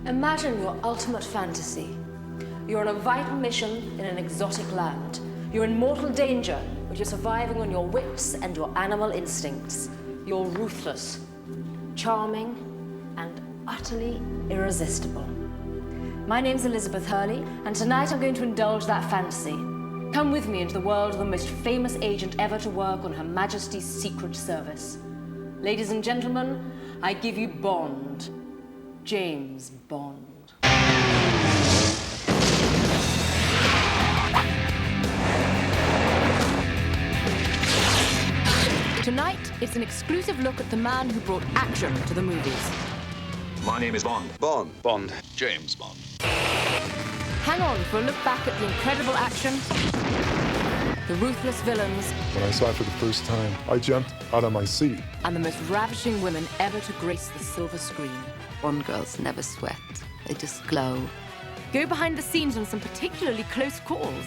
Imagine your ultimate fantasy. You're on a vital mission in an exotic land. You're in mortal danger, but you're surviving on your wits and your animal instincts. You're ruthless, charming, and utterly irresistible. My name's Elizabeth Hurley, and tonight I'm going to indulge that fantasy. Come with me into the world of the most famous agent ever to work on Her Majesty's Secret Service. Ladies and gentlemen, I give you Bond. James Bond. Tonight, it's an exclusive look at the man who brought action to the movies. My name is Bond. Bond. James Bond. Hang on for a look back at the incredible action, the ruthless villains, When I saw it for the first time, I jumped out of my seat. and the most ravishing women ever to grace the silver screen. Bond girls never sweat. They just glow. Go behind the scenes on some particularly close calls.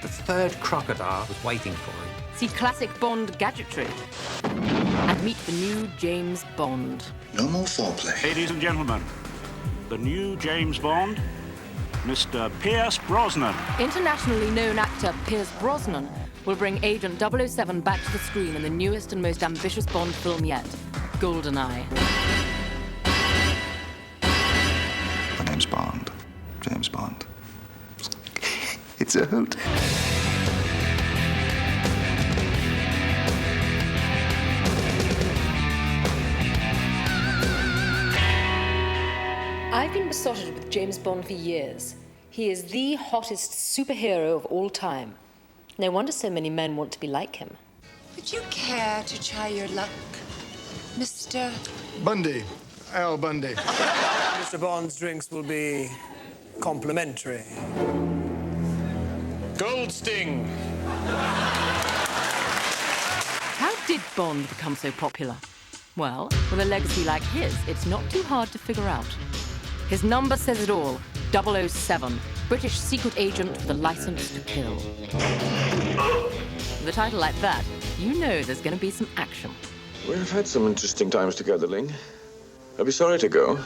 The third crocodile was waiting for him. See classic Bond gadgetry. And meet the new James Bond. No more foreplay. Ladies and gentlemen, the new James Bond, Mr. Pierce Brosnan. Internationally known actor Pierce Brosnan will bring Agent 007 back to the screen in the newest and most ambitious Bond film yet, Goldeneye. My name's Bond. James Bond. It's a hoot. I've been besotted with James Bond for years. He is the hottest superhero of all time. No wonder so many men want to be like him. Would you care to try your luck, Mr. Bundy. Al Bundy. Mr. Bond's drinks will be complimentary. Gold Sting. How did Bond become so popular? Well, with a legacy like his, it's not too hard to figure out. His number says it all, 007, British secret agent with a license to kill. With a title like that, you know there's going to be some action. We've had some interesting times together, Ling. I'll be sorry to go.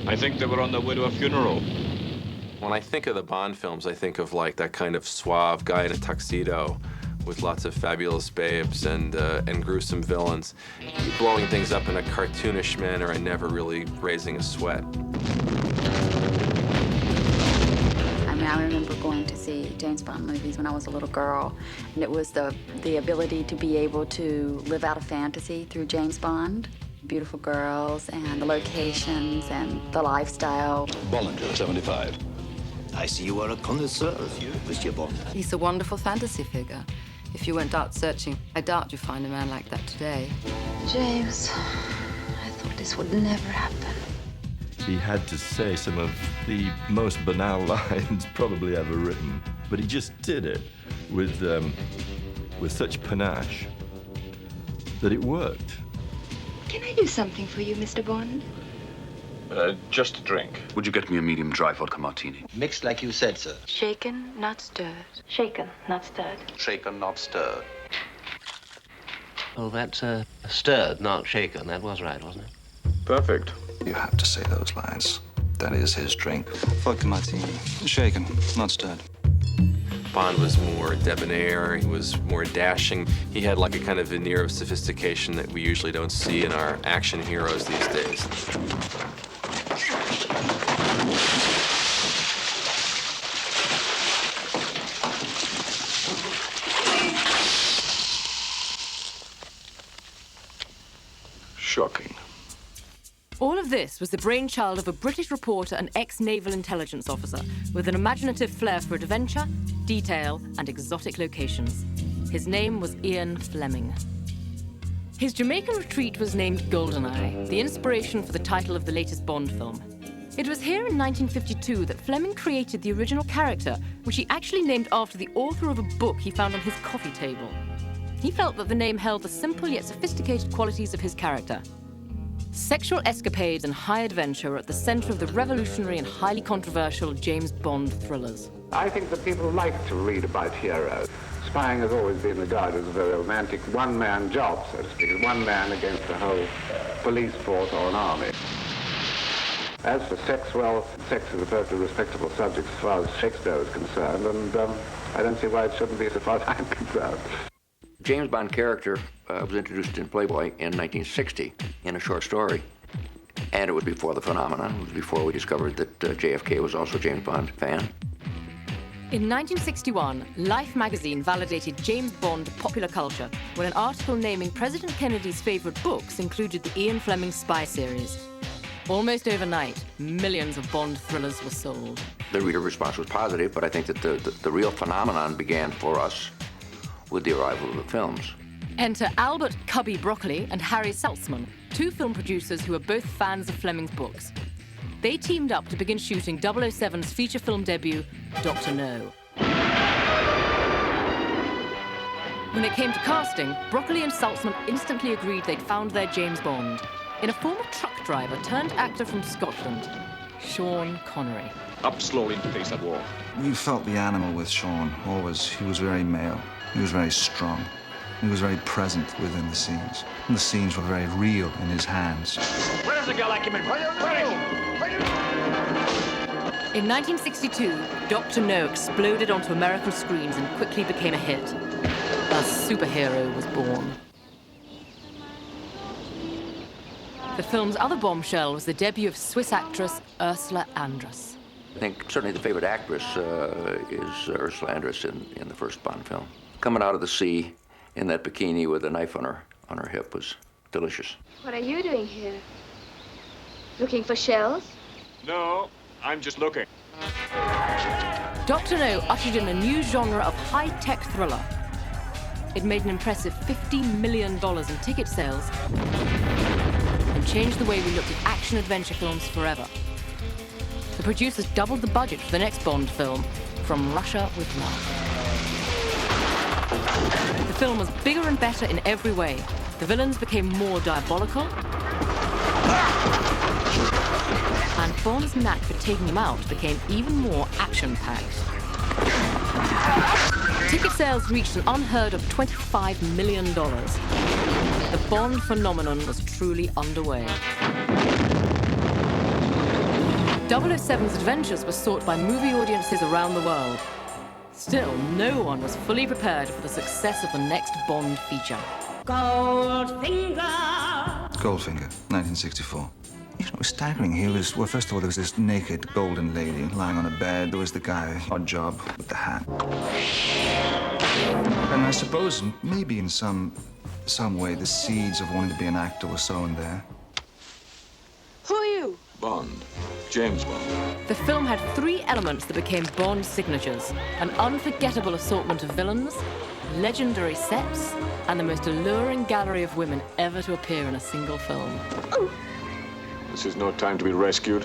I think they were on their way to a funeral. When I think of the Bond films, I think of like that kind of suave guy in a tuxedo with lots of fabulous babes and gruesome villains, blowing things up in a cartoonish manner and never really raising a sweat. I remember going to see James Bond movies when I was a little girl, and it was the ability to be able to live out a fantasy through James Bond. Beautiful girls and the locations and the lifestyle. Bollinger, 75. I see you are a connoisseur, Monsieur Bond. He's a wonderful fantasy figure. If you went out searching, I doubt you'd find a man like that today. James, I thought this would never happen. He had to say some of the most banal lines probably ever written, but he just did it with such panache that it worked. Can I do something for you, Mr. Bond? Just a drink. Would you get me a medium dry vodka martini? Mixed like you said, sir. Shaken, not stirred. Shaken, not stirred. Shaken, not stirred. Oh, that's stirred, not shaken. That was right, wasn't it? Perfect. You have to say those lines. That is his drink. Vodka martini. Shaken, not stirred. Bond was more debonair, he was more dashing. He had like a kind of veneer of sophistication that we usually don't see in our action heroes these days. Shocking. All of this was the brainchild of a British reporter and ex-naval intelligence officer with an imaginative flair for adventure, detail, and exotic locations. His name was Ian Fleming. His Jamaican retreat was named Goldeneye, the inspiration for the title of the latest Bond film. It was here in 1952 that Fleming created the original character, which he actually named after the author of a book he found on his coffee table. He felt that the name held the simple yet sophisticated qualities of his character. Sexual escapades and high adventure are at the center of the revolutionary and highly controversial James Bond thrillers. I think that people like to read about heroes. Spying has always been regarded as a very romantic one-man job, so to speak, one man against the whole police force or an army. As for sex, well, sex is a perfectly respectable subject as far as Shakespeare is concerned, and I don't see why it shouldn't be so far as I'm concerned. James Bond character was introduced in Playboy in 1960 in a short story. And it was before the phenomenon. It was before we discovered that JFK was also a James Bond fan. In 1961, Life magazine validated James Bond popular culture when an article naming President Kennedy's favorite books included the Ian Fleming spy series. Almost overnight, millions of Bond thrillers were sold. The reader response was positive, but I think that the real phenomenon began for us with the arrival of the films. Enter Albert Cubby Broccoli and Harry Saltzman, two film producers who are both fans of Fleming's books. They teamed up to begin shooting 007's feature film debut, Dr. No. When it came to casting, Broccoli and Saltzman instantly agreed they'd found their James Bond in a former truck driver turned actor from Scotland, Sean Connery. Up slowly to face that wall. You felt the animal with Sean. Always, he was very male. He was very strong. He was very present within the scenes. And the scenes were very real in his hands. Where's the girl I came in? In 1962, Dr. No exploded onto American screens and quickly became a hit. A superhero was born. The film's other bombshell was the debut of Swiss actress Ursula Andress. I think certainly the favorite actress is Ursula Andress in the first Bond film. Coming out of the sea in that bikini with a knife on her hip was delicious. What are you doing here? Looking for shells? No, I'm just looking. Dr. No ushered in a new genre of high-tech thriller. It made an impressive $50 million in ticket sales and changed the way we looked at action-adventure films forever. The producers doubled the budget for the next Bond film, From Russia with Love. The film was bigger and better in every way. The villains became more diabolical, and Bond's knack for taking them out became even more action-packed. Ticket sales reached an unheard of $25 million. The Bond phenomenon was truly underway. 007's adventures were sought by movie audiences around the world. Still, no one was fully prepared for the success of the next Bond feature. Goldfinger, 1964. You know, it was staggering. Well, first of all, there was this naked golden lady lying on a bed. There was the guy, odd job, with the hat. And I suppose maybe in some way the seeds of wanting to be an actor were sown there. Who are you? Bond. James Bond. The film had three elements that became Bond signatures: an unforgettable assortment of villains, legendary sets, and the most alluring gallery of women ever to appear in a single film. Oh. This is no time to be rescued.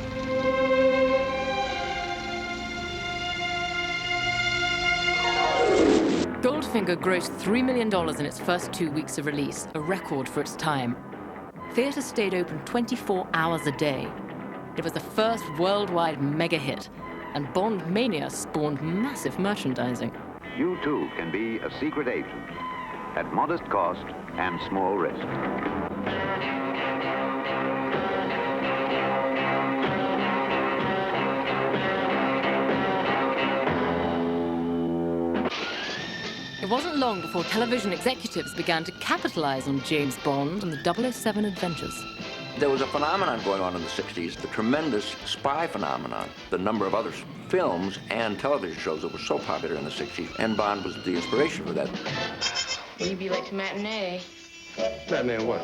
Goldfinger grossed $3 million in its first 2 weeks of release, a record for its time. Theaters stayed open 24 hours a day. It was the first worldwide mega hit, and Bond mania spawned massive merchandising. You too can be a secret agent at modest cost and small risk. It wasn't long before television executives began to capitalize on James Bond and the 007 adventures. There was a phenomenon going on in the 60s, the tremendous spy phenomenon, the number of other films and television shows that were so popular in the 60s, and Bond was the inspiration for that. Will you be late to matinee? Matinee what?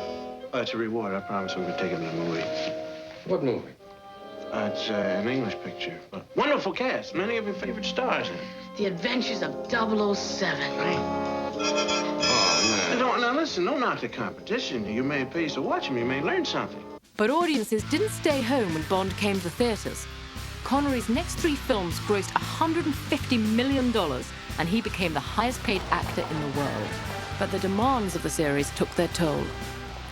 It's a reward. I promise we're going to take him to the movie. What movie? It's an English picture. Wonderful cast. Many of your favorite stars in it. The Adventures of 007. Oh, man. Now, listen, don't knock the competition. You may pay to watch him. You may learn something. But audiences didn't stay home when Bond came to the theaters. Connery's next 3 films grossed $150 million, and he became the highest-paid actor in the world. But the demands of the series took their toll.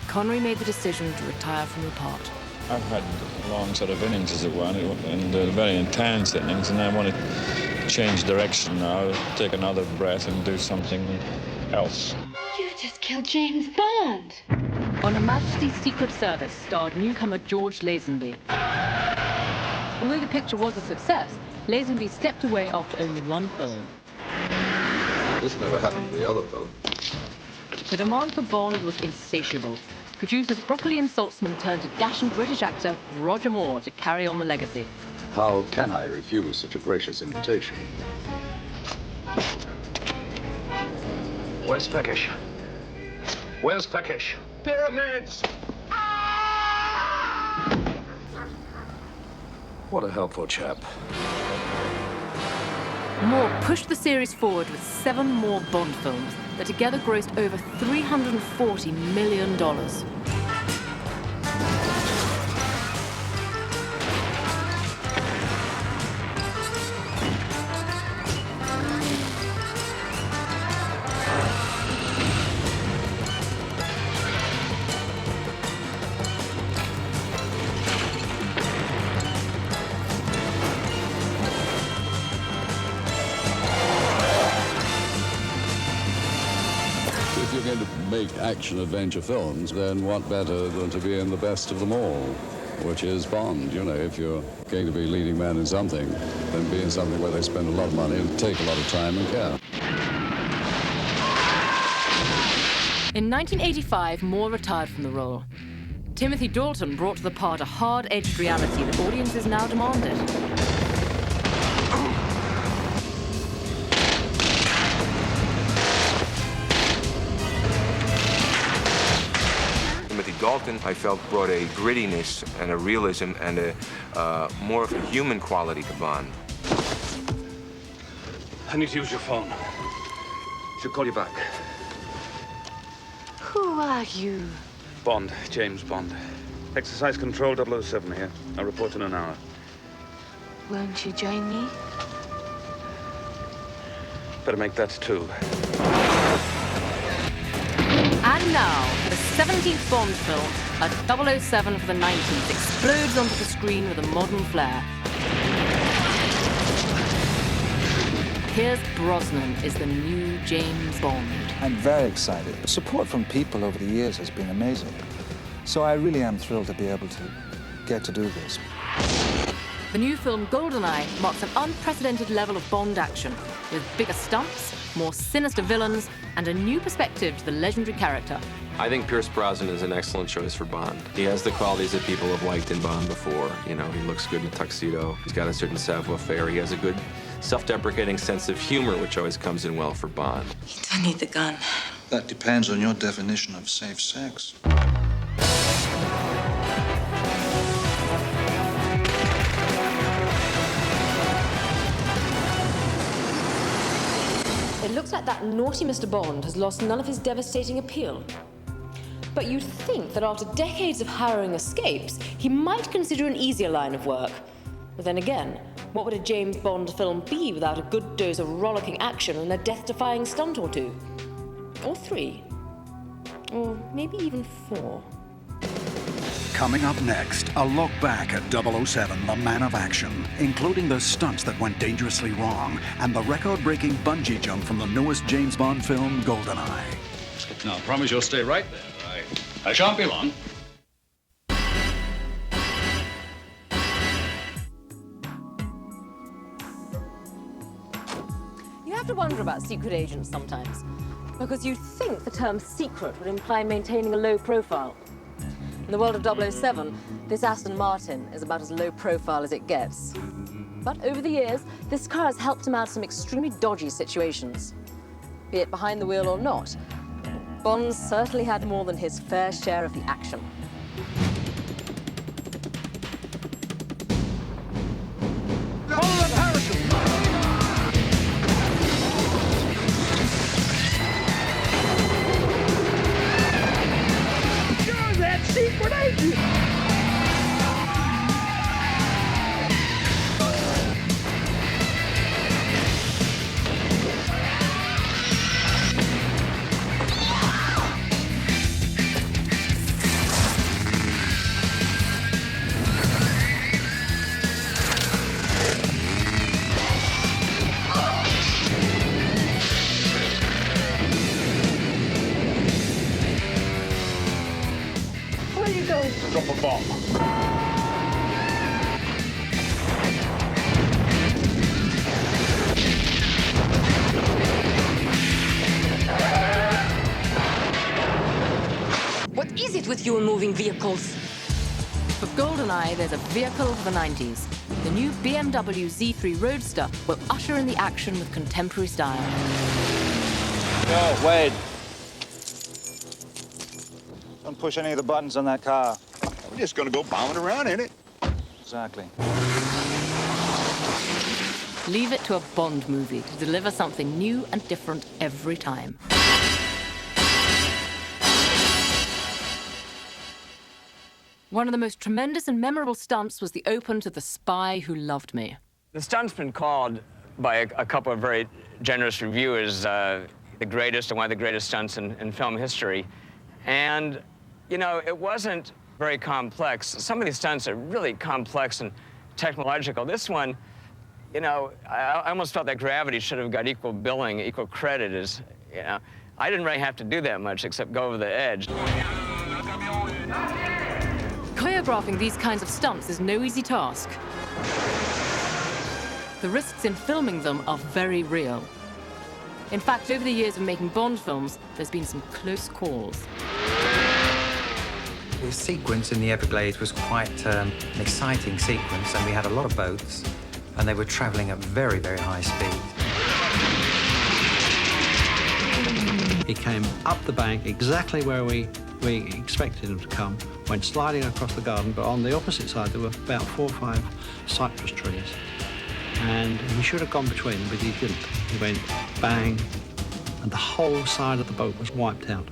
Connery made the decision to retire from the part. I've had long sort of innings, as it were, and very intense innings, and I want to change direction now, take another breath and do something else. You just killed James Bond. On Her Majesty's Secret Service starred newcomer George Lazenby. Although the picture was a success, Lazenby stepped away after only one film. This never happened to the other film. The demand for Bond was insatiable. Producer Broccoli and Saltzman turned to dashing British actor Roger Moore to carry on the legacy. How can I refuse such a gracious invitation? Where's Peckish? Where's Peckish? Pyramids! What a helpful chap. Moore pushed the series forward with 7 more Bond films that together grossed over $340 million. If you're going to make action-adventure films, then what better than to be in the best of them all, which is Bond. You know, if you're going to be leading man in something, then be in something where they spend a lot of money and take a lot of time and care. In 1985, Moore retired from the role. Timothy Dalton brought to the part a hard-edged reality that audiences now demanded. Dalton, I felt, brought a grittiness and a realism and a more of a human quality to Bond. I need to use your phone. Should call you back. Who are you? Bond, James Bond. Exercise Control 007 here. I'll report in an hour. Won't you join me? Better make that 2. And now, the 17th Bond film, a 007 for the 90s, explodes onto the screen with a modern flair. Pierce Brosnan is the new James Bond. I'm very excited. The support from people over the years has been amazing. So I really am thrilled to be able to get to do this. The new film Goldeneye marks an unprecedented level of Bond action, with bigger stunts, more sinister villains, and a new perspective to the legendary character. I think Pierce Brosnan is an excellent choice for Bond. He has the qualities that people have liked in Bond before. You know, he looks good in a tuxedo. He's got a certain savoir-faire. He has a good self-deprecating sense of humor, which always comes in well for Bond. You don't need the gun. That depends on your definition of safe sex. It looks like that naughty Mr. Bond has lost none of his devastating appeal. But you'd think that after decades of harrowing escapes, he might consider an easier line of work. But then again, what would a James Bond film be without a good dose of rollicking action and a death-defying stunt or 2? Or 3? Or maybe even 4? Coming up next, a look back at 007, the man of action, including the stunts that went dangerously wrong and the record-breaking bungee jump from the newest James Bond film, Goldeneye. Now, I promise you'll stay right there. I shan't be long. You have to wonder about secret agents sometimes, because you'd think the term secret would imply maintaining a low profile. In the world of 007, this Aston Martin is about as low profile as it gets. But over the years, this car has helped him out of some extremely dodgy situations. Be it behind the wheel or not, Bond certainly had more than his fair share of the action. Secret agent! drop a bomb. What is it with you and moving vehicles? For Goldeneye, there's a vehicle of the 90s. The new BMW Z3 Roadster will usher in the action with contemporary style. Yo, Wade. Don't push any of the buttons on that car. We're just gonna go bombing around, ain't it? Exactly. Leave it to a Bond movie to deliver something new and different every time. One of the most tremendous and memorable stunts was the open to The Spy Who Loved Me. The stunt's been called by a couple of very generous reviewers the greatest and one of the greatest stunts in film history. And, you know, it wasn't very complex. Some of these stunts are really complex and technological. This one, you know, I almost felt that Gravity should have got equal billing, equal credit as, you know. I didn't really have to do that much except go over the edge. Choreographing these kinds of stunts is no easy task. The risks in filming them are very real. In fact, over the years of making Bond films, there's been some close calls. The sequence in the Everglades was quite an exciting sequence, and we had a lot of boats, and they were traveling at very, very high speed. He came up the bank exactly where we expected him to come, went sliding across the garden, but on the opposite side there were about 4 or 5 cypress trees. And he should have gone between them, but he didn't. He went bang, and the whole side of the boat was wiped out.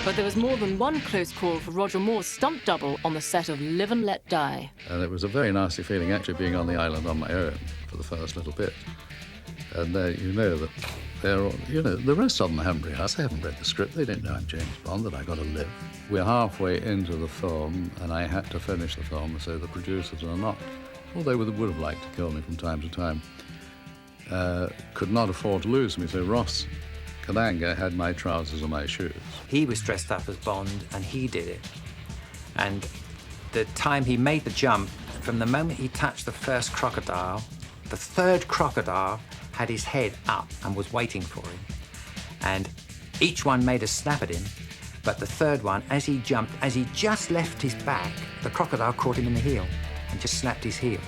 But there was more than one close call for Roger Moore's stunt double on the set of Live and Let Die. And it was a very nasty feeling actually being on the island on my own for the first little bit. And you know that they're all, you know, the rest of them haven't rehearsed, they haven't read the script, they don't know I'm James Bond, that I got to live. We're halfway into the film, and I had to finish the film, so the producers are not, although they would have liked to kill me from time to time, could not afford to lose me, so Ross Kalanga had my trousers and my shoes. He was dressed up as Bond, and he did it. And the time he made the jump, from the moment he touched the first crocodile, the third crocodile had his head up and was waiting for him. And each one made a snap at him, but the third one, as he jumped, as he just left his back, the crocodile caught him in the heel and just snapped his heel.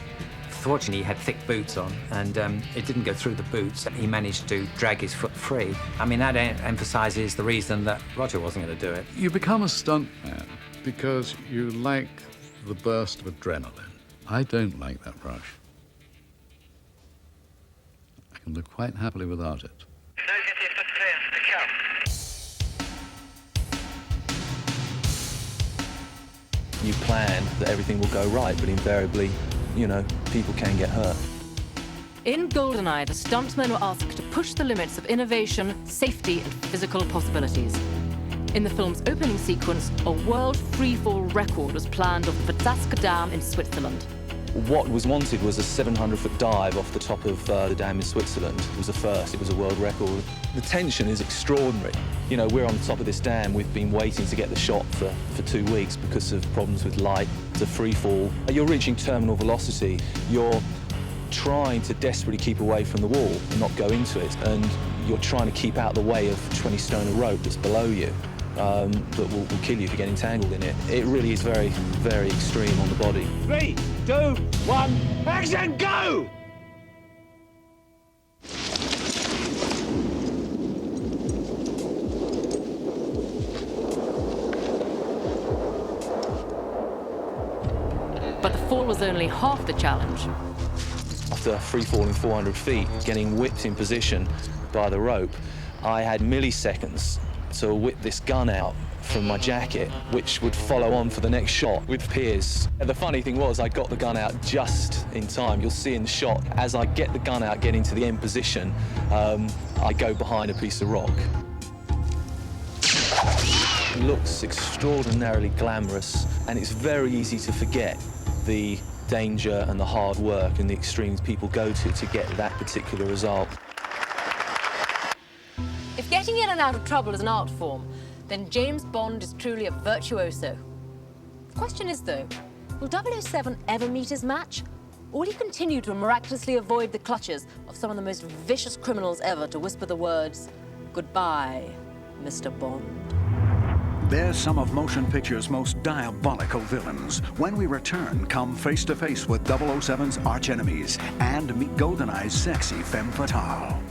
Fortunately, he had thick boots on, and it didn't go through the boots. He managed to drag his foot free. I mean, that emphasizes the reason that Roger wasn't going to do it. You become a stuntman because you like the burst of adrenaline. I don't like that rush. I can live quite happily without it. You plan that everything will go right, but invariably, you know, people can get hurt. In Goldeneye, the stuntmen were asked to push the limits of innovation, safety, and physical possibilities. In the film's opening sequence, a world freefall record was planned off the Verzaska Dam in Switzerland. What was wanted was a 700-foot dive off the top of the dam in Switzerland. It was a first, it was a world record. The tension is extraordinary. You know, we're on top of this dam, we've been waiting to get the shot for 2 weeks because of problems with light. It's a free fall. You're reaching terminal velocity. You're trying to desperately keep away from the wall and not go into it, and you're trying to keep out the way of 20 stone of rope that's below you. That will kill you if you get entangled in it. It really is very, very extreme on the body. 3, 2, 1, action, go! But the fall was only half the challenge. After free falling 400 feet, getting whipped in position by the rope, I had milliseconds to whip this gun out from my jacket, which would follow on for the next shot with Piers. And the funny thing was, I got the gun out just in time. You'll see in the shot, as I get the gun out, get into the end position, I go behind a piece of rock. It looks extraordinarily glamorous, and it's very easy to forget the danger and the hard work and the extremes people go to get that particular result. If getting in and out of trouble is an art form, then James Bond is truly a virtuoso. Question is, though, will 007 ever meet his match? Or will he continue to miraculously avoid the clutches of some of the most vicious criminals ever to whisper the words, "Goodbye, Mr. Bond"? They're some of motion picture's most diabolical villains. When we return, come face to face with 007's archenemies and meet Goldeneye's sexy femme fatale.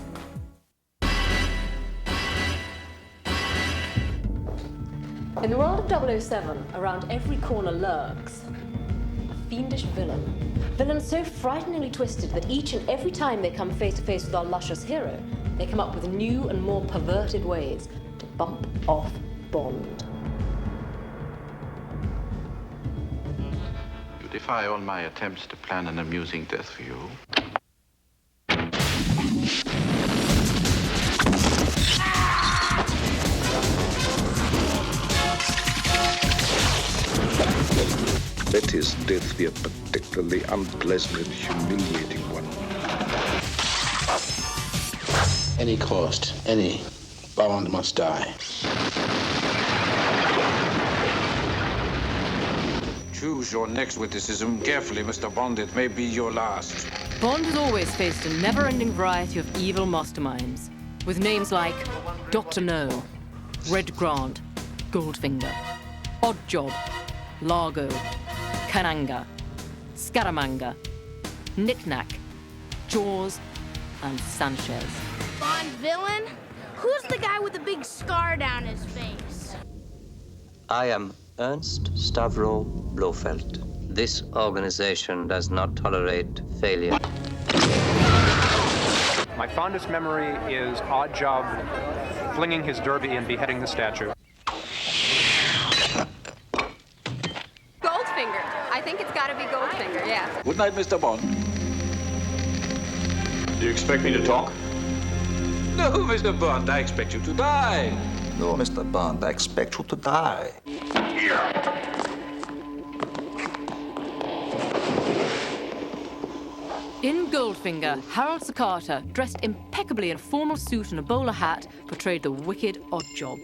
In the world of 007, around every corner lurks a fiendish villain. Villains so frighteningly twisted that each and every time they come face to face with our luscious hero, they come up with new and more perverted ways to bump off Bond. You defy all my attempts to plan an amusing death for you. Let his death be a particularly unpleasant and humiliating one. Any cost, any, Bond must die. Choose your next witticism carefully, Mr. Bond. It may be your last. Bond has always faced a never-ending variety of evil masterminds, with names like Dr. No, Red Grant, Goldfinger, Oddjob, Largo, Kananga, Scaramanga, Knick-Knack, Jaws, and Sanchez. Bond villain? Who's the guy with the big scar down his face? I am Ernst Stavro Blofeld. This organization does not tolerate failure. My fondest memory is Oddjob flinging his derby and beheading the statue. Goldfinger. I think it's got to be Goldfinger, yeah. Good night, Mr. Bond. Do you expect me to talk? No, Mr. Bond, I expect you to die. No, Mr. Bond, I expect you to die. In Goldfinger, Harold Sakata, dressed impeccably in a formal suit and a bowler hat, portrayed the wicked Oddjob.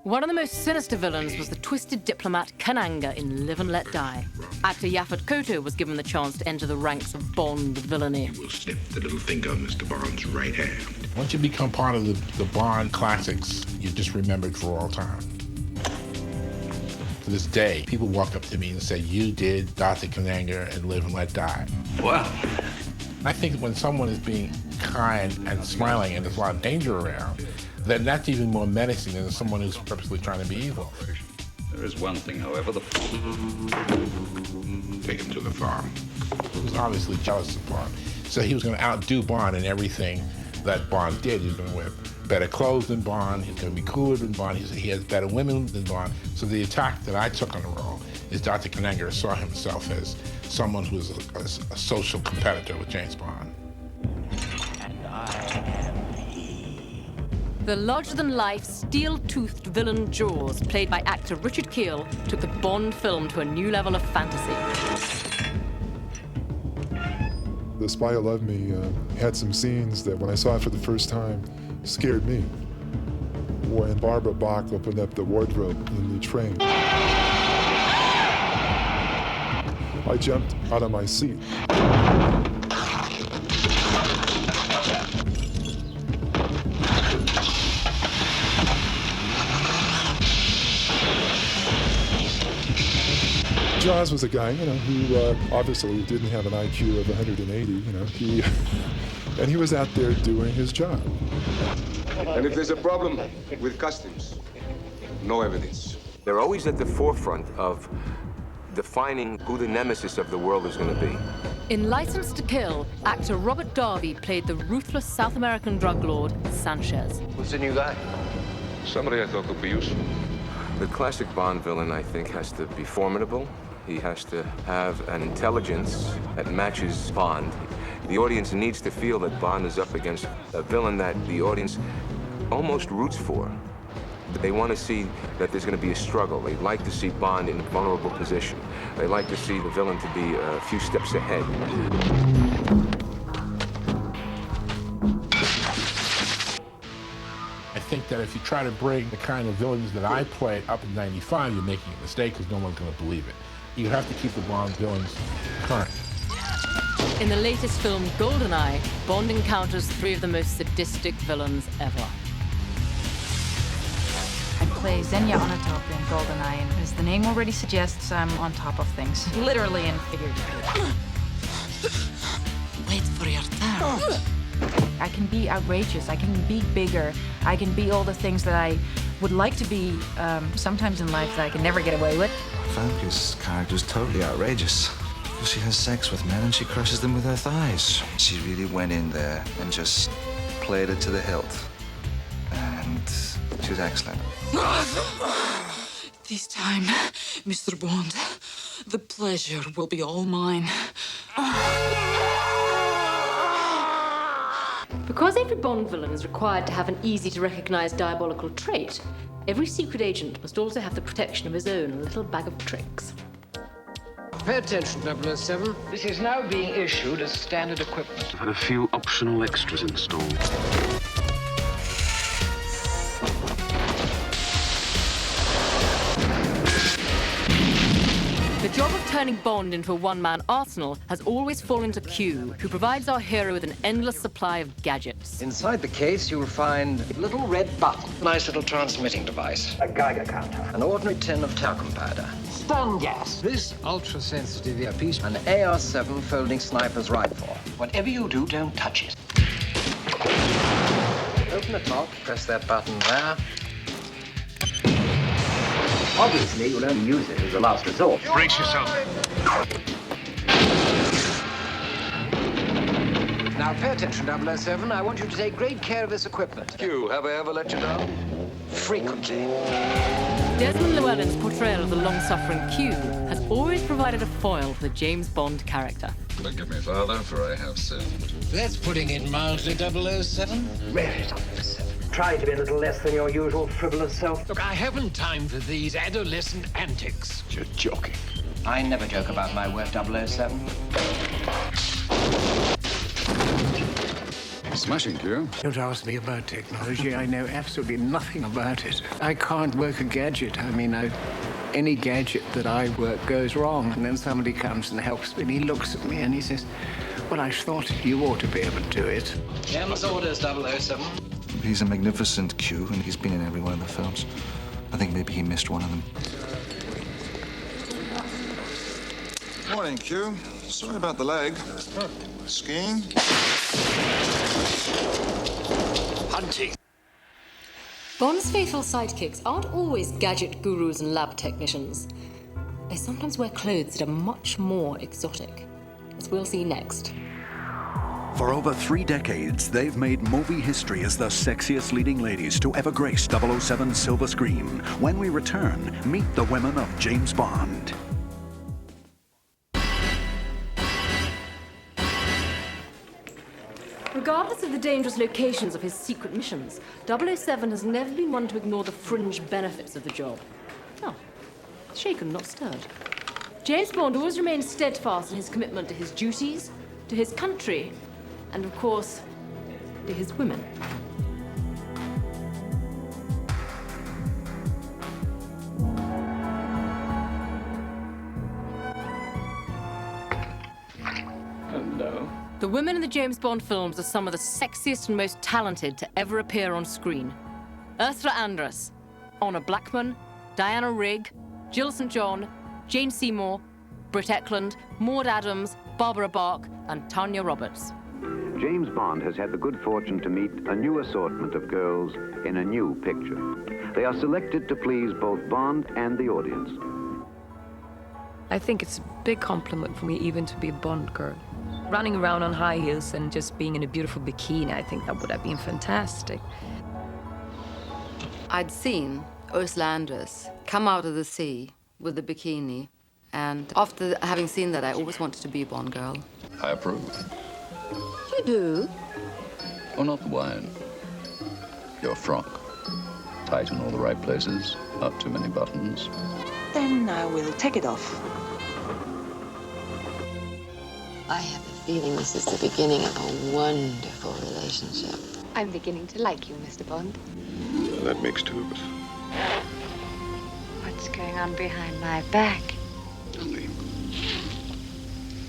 One of the most sinister villains was the twisted diplomat Kananga in Live and Let Die. Actor Yaphet Kotto was given the chance to enter the ranks of Bond villainy. We'll snip the little finger of Mr. Bond's right hand. Once you become part of the Bond classics, you're just remembered for all time. To this day, people walk up to me and say, "You did Dr. Kananga and Live and Let Die." Wow. I think when someone is being kind and smiling and there's a lot of danger around, then that's even more menacing than someone who's purposely trying to be evil. There is one thing, however, Take him to the farm. He was obviously jealous of Bond. So he was going to outdo Bond in everything that Bond did. He was going to wear better clothes than Bond. He's going to be cooler than Bond. He has better women than Bond. So the attack that I took on the role is Dr. Kananga saw himself as someone who was a social competitor with James Bond. The larger-than-life, steel-toothed villain Jaws, played by actor Richard Kiel, took the Bond film to a new level of fantasy. The Spy Who Loved Me had some scenes that, when I saw it for the first time, scared me. When Barbara Bach opened up the wardrobe in the train, I jumped out of my seat. Jaws was a guy, who obviously didn't have an IQ of 180, and he was out there doing his job. And if there's a problem with customs, no evidence. They're always at the forefront of defining who the nemesis of the world is going to be. In License to Kill, actor Robert Darby played the ruthless South American drug lord Sanchez. Who's the new guy? Somebody I thought could be useful. The classic Bond villain, I think, has to be formidable. He has to have an intelligence that matches Bond. The audience needs to feel that Bond is up against a villain that the audience almost roots for. They want to see that there's going to be a struggle. They like to see Bond in a vulnerable position. They like to see the villain to be a few steps ahead. I think that if you try to bring the kind of villains that I played up in '95, you're making a mistake because no one's going to believe it. You have to keep the Bond villains current. In the latest film, Goldeneye, Bond encounters 3 of the most sadistic villains ever. I play Xenia Onatopp in Goldeneye, and as the name already suggests, I'm on top of things, literally and figuratively. Wait for your turn. I can be outrageous, I can be bigger, I can be all the things that I would like to be sometimes in life that I can never get away with. Falke's character is totally outrageous. She has sex with men and she crushes them with her thighs. She really went in there and just played it to the hilt. And she's excellent. This time, Mr. Bond, the pleasure will be all mine. Because every Bond villain is required to have an easy-to-recognize diabolical trait, every secret agent must also have the protection of his own little bag of tricks. Pay attention, 007. This is now being issued as standard equipment. I've had a few optional extras installed. The job of turning Bond into a one-man arsenal has always fallen to Q, who provides our hero with an endless supply of gadgets. Inside the case, you'll find a little red button, a nice little transmitting device, a Geiger counter, an ordinary tin of talcum powder, stun gas, This ultra-sensitive earpiece, an AR-7 folding sniper's rifle. Whatever you do, don't touch it. Open the top, press that button there. Obviously, you'll only use it as a last resort. Brace yourself. Now, pay attention, 007. I want you to take great care of this equipment. Q, have I ever let you down? Frequently. Desmond Llewellyn's portrayal of the long-suffering Q has always provided a foil for the James Bond character. Forgive me, Father, for I have sinned. That's putting it mildly, 007. Really, 007. Try to be a little less than your usual frivolous self. Look, I haven't time for these adolescent antics. You're joking. I never joke about my work, 007. Smashing, Q. Don't ask me about technology. I know absolutely nothing about it. I can't work a gadget. I mean, any gadget that I work goes wrong. And then somebody comes and helps me. And he looks at me and he says, well, I thought you ought to be able to do it. M's orders, 007. He's a magnificent Q, and he's been in every one of the films. I think maybe he missed one of them. Morning, Q. Sorry about the leg. Skiing? Hunting. Bond's faithful sidekicks aren't always gadget gurus and lab technicians. They sometimes wear clothes that are much more exotic, as we'll see next. For over 3 decades, they've made movie history as the sexiest leading ladies to ever grace 007's silver screen. When we return, meet the women of James Bond. Regardless of the dangerous locations of his secret missions, 007 has never been one to ignore the fringe benefits of the job. No, shaken, not stirred. James Bond always remains steadfast in his commitment to his duties, to his country, and of course, to his women. Hello. The women in the James Bond films are some of the sexiest and most talented to ever appear on screen. Ursula Andress, Honor Blackman, Diana Rigg, Jill St. John, Jane Seymour, Britt Eklund, Maud Adams, Barbara Bach, and Tanya Roberts. James Bond has had the good fortune to meet a new assortment of girls in a new picture. They are selected to please both Bond and the audience. I think it's a big compliment for me even to be a Bond girl. Running around on high heels and just being in a beautiful bikini, I think that would have been fantastic. I'd seen Ursula Andress come out of the sea with a bikini, and after having seen that, I always wanted to be a Bond girl. I approve. You do? Oh, not the wine. Your frock. tight in all the right places, not too many buttons. Then I will take it off. I have a feeling this is the beginning of a wonderful relationship. I'm beginning to like you, Mr. Bond. That makes two of us. What's going on behind my back? Nothing.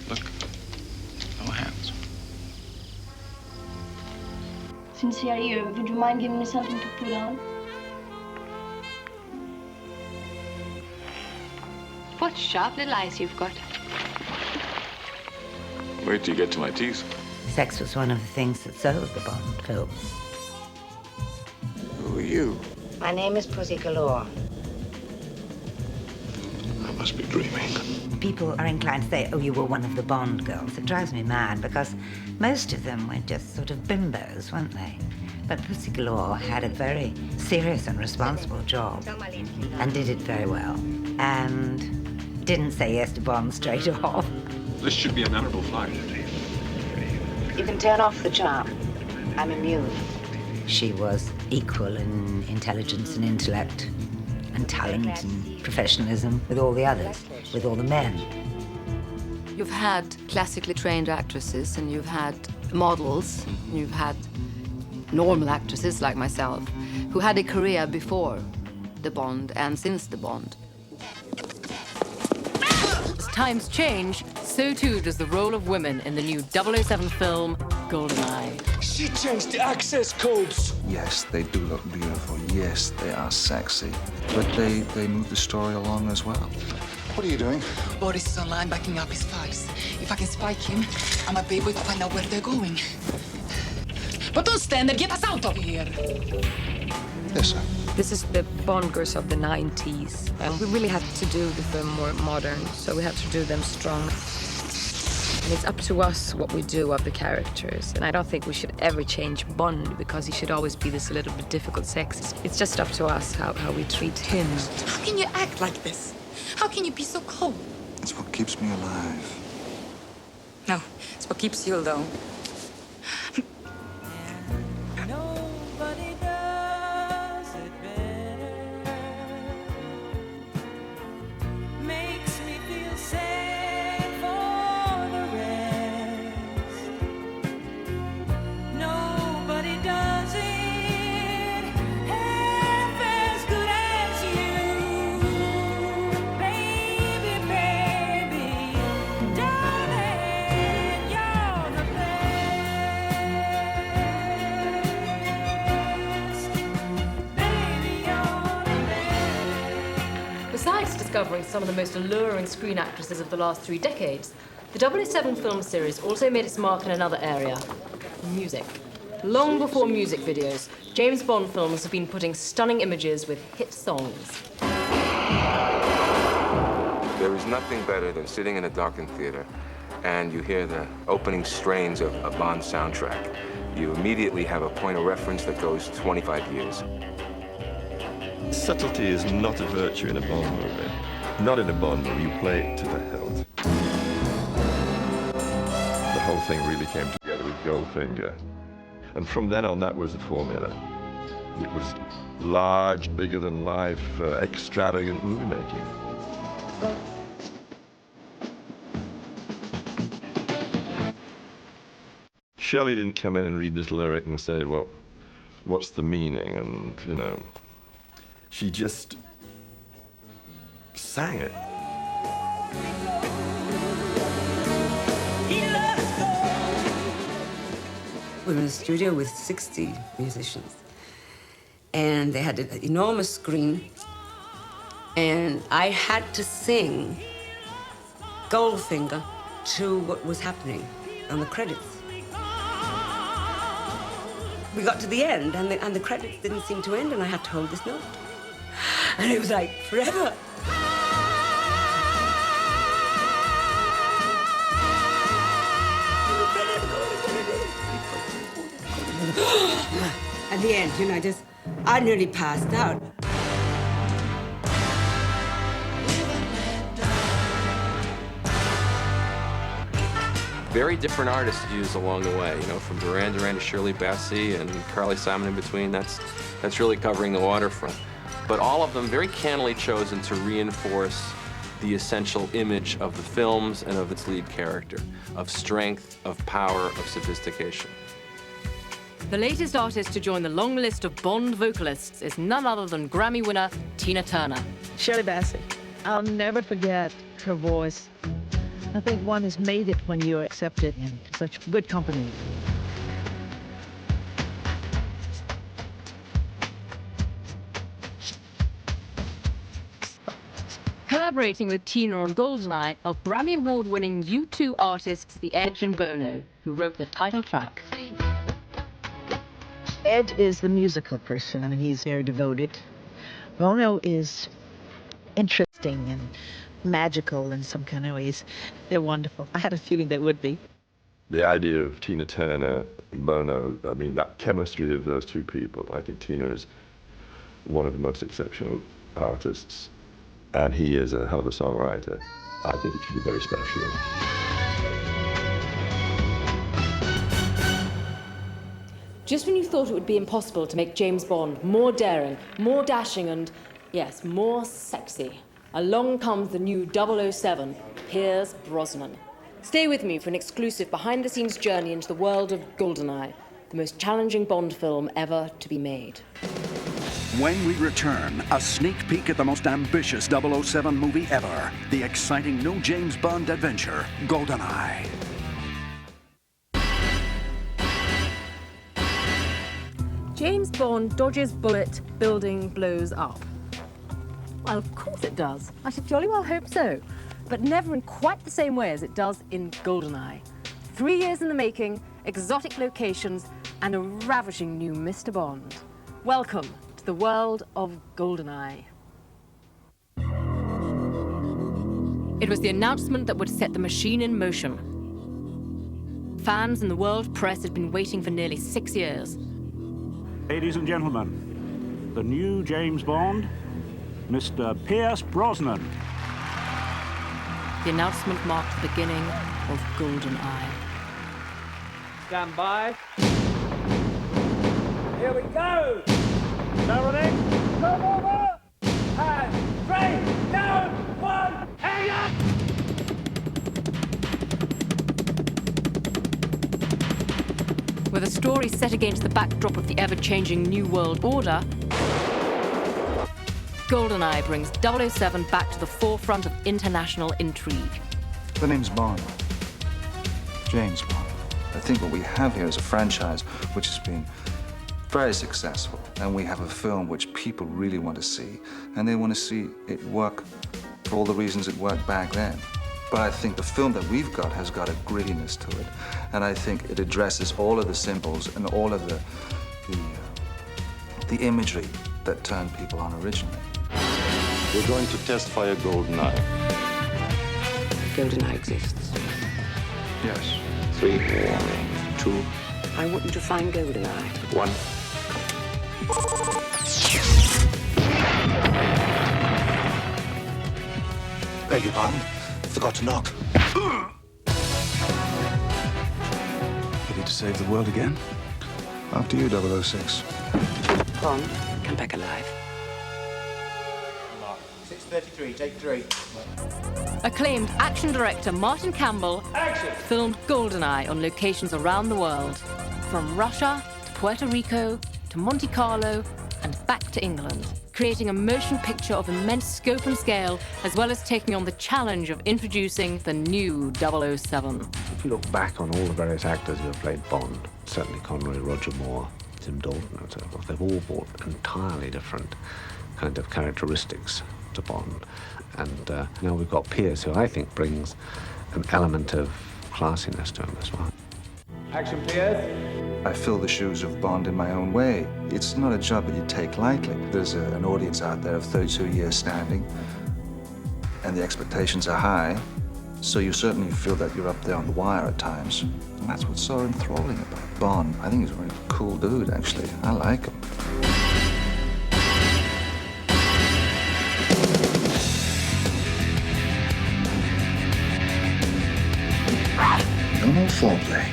Look. No hands. Since you're here, would you mind giving me something to put on? What sharp little eyes you've got. Wait till you get to my teeth. Sex was one of the things that sold the Bond films. Who are you? My name is Pussy Galore. I must be dreaming. People are inclined to say, oh, you were one of the Bond girls. It drives me mad because most of them were just sort of bimbos, weren't they? But Pussy Galore had a very serious and responsible job and did it very well. And didn't say yes to Bond straight off. This should be a memorable flight. You can turn off the charm. I'm immune. She was equal in intelligence and intellect and talent and professionalism with all the others, with all the men. You've had classically trained actresses, and you've had models, and you've had normal actresses like myself, who had a career before the Bond and since the Bond. As times change, so too does the role of women in the new 007 film, Goldeneye. She changed the access codes. Yes, they do look beautiful. Yes, they are sexy. But they move the story along as well. What are you doing? Boris is online backing up his files. If I can spike him, I might be able to find out where they're going. But don't stand there, get us out of here. Yes, sir. This is the Bond girls of the 90s. And we really had to do the film more modern, so we had to do them strong. And it's up to us what we do of the characters. And I don't think we should ever change Bond because he should always be this a little bit difficult sex. It's just up to us how we treat him. How can you act like this? How can you be so cold? It's what keeps me alive. No, it's what keeps you alone. Besides discovering some of the most alluring screen actresses of the last 3 decades, the 007 film series also made its mark in another area: music. Long before music videos, James Bond films have been putting stunning images with hit songs. There is nothing better than sitting in a darkened theater and you hear the opening strains of a Bond soundtrack. You immediately have a point of reference that goes 25 years. Subtlety is not a virtue in a Bond movie. Not in a Bond movie. You play it to the hilt. The whole thing really came together with Goldfinger. And from then on, that was the formula. It was large, bigger than life, extravagant movie making. Shelley didn't come in and read this lyric and say, well, what's the meaning? And, you know, she just sang it. We were in a studio with 60 musicians, and they had an enormous screen, and I had to sing Goldfinger to what was happening on the credits. We got to the end, and the credits didn't seem to end, and I had to hold this note. And it was like, forever. At the end, you know, I nearly passed out. very different artists used along the way, you know, from Duran Duran to Shirley Bassey and Carly Simon in between. That's really covering the waterfront. But all of them very candidly chosen to reinforce the essential image of the films and of its lead character, of strength, of power, of sophistication. The latest artist to join the long list of Bond vocalists is none other than Grammy winner Tina Turner. Shirley Bassey. I'll never forget her voice. I think one has made it when you're accepted in such good company. Collaborating with Tina on Goldeneye are Grammy Award-winning U2 artists The Edge and Bono, who wrote the title track. Ed is the musical person, and he's very devoted. Bono is interesting and magical in some kind of ways. They're wonderful. I had a feeling they would be. The idea of Tina Turner and Bono, I mean, that chemistry of those two people, I think Tina is one of the most exceptional artists, and he is a hell of a songwriter. I think it should be very special. Just when you thought it would be impossible to make James Bond more daring, more dashing, and, yes, more sexy, along comes the new 007, Pierce Brosnan. Stay with me for an exclusive behind-the-scenes journey into the world of Goldeneye, the most challenging Bond film ever to be made. When we return, a sneak peek at the most ambitious 007 movie ever, the exciting new James Bond adventure, Goldeneye. James Bond dodges bullet, building blows up. Well, of course it does. I should jolly well hope so. But never in quite the same way as it does in Goldeneye. 3 years in the making, exotic locations, and a ravishing new Mr. Bond. Welcome to the world of Goldeneye. It was the announcement that would set the machine in motion. Fans and the world press had been waiting for nearly 6 years. Ladies and gentlemen, the new James Bond, Mr. Pierce Brosnan. The announcement marked the beginning of Goldeneye. Stand by. Here we go! Marilyn, come over! And 3, 2, 1, hang up! With a story set against the backdrop of the ever-changing New World Order, Goldeneye brings 007 back to the forefront of international intrigue. The name's Bond. James Bond. I think what we have here is a franchise which has been very successful, and we have a film which people really want to see, and they want to see it work for all the reasons it worked back then. But I think the film that we've got has got a grittiness to it, and I think it addresses all of the symbols and all of the imagery that turned people on originally. We're going to test fire Goldeneye. Goldeneye exists. Yes. 3, 2, I want you to find Goldeneye. 1. Beg your pardon? Forgot to knock. Ready to save the world again? After you, 006. Bond, come back alive. 6:33, take 3. Acclaimed action director Martin Campbell filmed Goldeneye on locations around the world, from Russia to Puerto Rico to Monte Carlo and back to England, creating a motion picture of immense scope and scale, as well as taking on the challenge of introducing the new 007. If you look back on all the various actors who have played Bond, certainly Connery, Roger Moore, Tim Dalton and so forth, they've all brought entirely different kind of characteristics to Bond. And now we've got Pierce, who I think brings an element of classiness to him as well. Action, Pierce. I fill the shoes of Bond in my own way. It's not a job that you take lightly. There's an audience out there of 32 years standing, and the expectations are high, so you certainly feel that you're up there on the wire at times. And that's what's so enthralling about Bond. I think he's a really cool dude, actually. I like him. foreplay.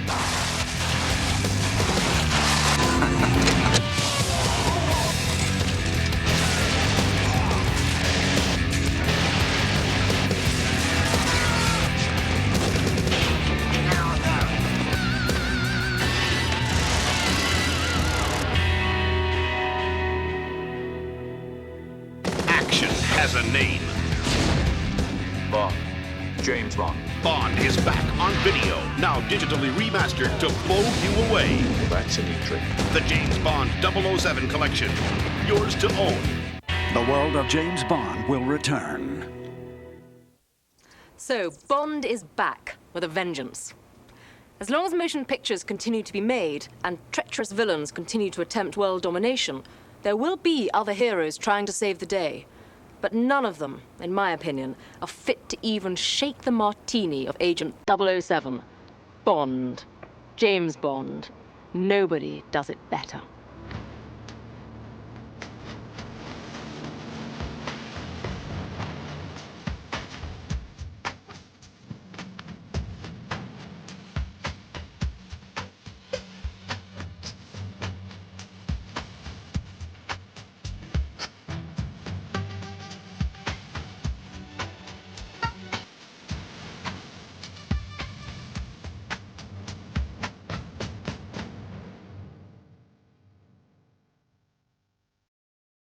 Action has a name. Bond. James Bond. Bond is back on video, now digitally remastered to blow you away. That's a neat trick. The James Bond 007 collection. Yours to own. The world of James Bond will return. So, Bond is back with a vengeance. As long as motion pictures continue to be made and treacherous villains continue to attempt world domination, there will be other heroes trying to save the day. But none of them, in my opinion, are fit to even shake the martini of Agent 007. Bond. James Bond. Nobody does it better.